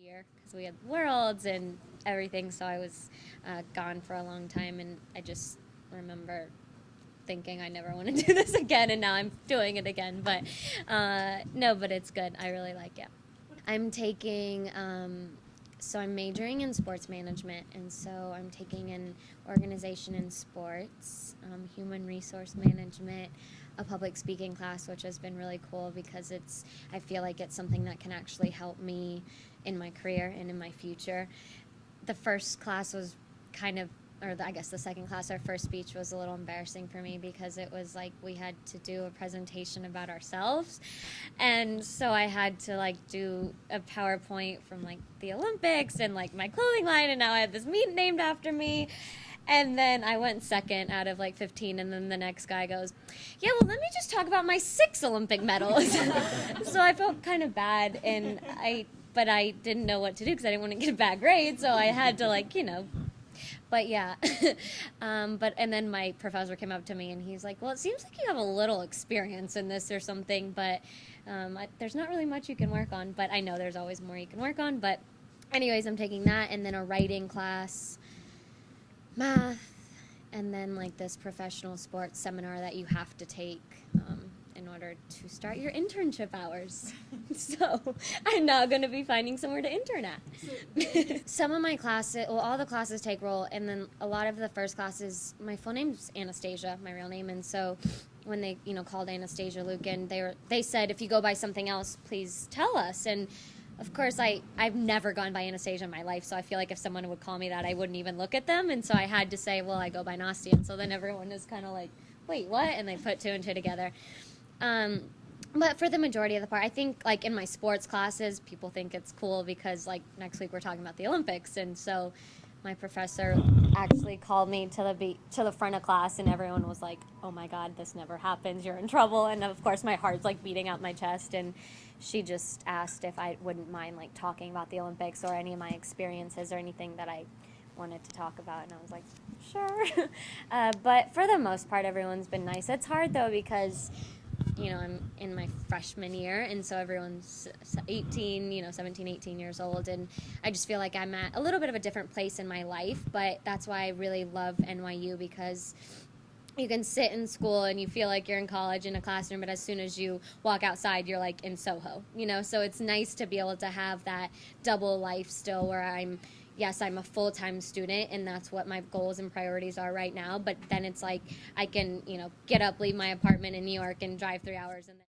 year because we had Worlds and everything, so I was gone for a long time, and I just remember thinking I never want to do this again, and now I'm doing it again. But no, but it's good. I really like it. I'm taking, so I'm majoring in sports management, and so I'm taking an organization in sports, human resource management, a public speaking class, which has been really cool because I feel like it's something that can actually help me in my career and in my future. The first class was kind of, I guess the second class, our first speech was a little embarrassing for me because it was like we had to do a presentation about ourselves, and so I had to like do a PowerPoint from like the Olympics and like my clothing line, and now I have this meet named after me. And then I went second out of like 15, and then the next guy goes, yeah, well, let me just talk about my 6 Olympic medals. So I felt kind of bad, but I didn't know what to do because I didn't want to get a bad grade, so I had to but yeah. And then my professor came up to me and he's like, well, it seems like you have a little experience in this or something, but there's not really much you can work on, but I know there's always more you can work on. But anyways, I'm taking that, and then a writing class, math, and then like this professional sports seminar that you have to take in order to start your internship hours. So I'm now going to be finding somewhere to intern at. Some of my classes, well, all the classes take roll, and then a lot of the first classes, my full name's Anastasia, my real name, and so when they called Nastia Liukin, they said, if you go by something else, please tell us. And of course, I've never gone by Anastasia in my life, so I feel like if someone would call me that, I wouldn't even look at them. And so I had to say, well, I go by Nastia. And so then everyone is kind of like, wait, what? And they put 2 and 2 together. But for the majority of the part, I think like in my sports classes, people think it's cool because like next week we're talking about the Olympics. And so my professor actually called me to the front of class, and everyone was like, oh my God, this never happens, you're in trouble. And of course my heart's like beating out my chest, and she just asked if I wouldn't mind like talking about the Olympics or any of my experiences or anything that I wanted to talk about, and I was like, sure. But for the most part, everyone's been nice. It's hard though because I'm in my freshman year, and so everyone's 18, 17, 18 years old, and I just feel like I'm at a little bit of a different place in my life, but that's why I really love NYU, because you can sit in school and you feel like you're in college in a classroom, but as soon as you walk outside, you're like in Soho, so it's nice to be able to have that double life still where yes, I'm a full-time student, and that's what my goals and priorities are right now, but then it's like I can, get up, leave my apartment in New York, and drive 3 hours and then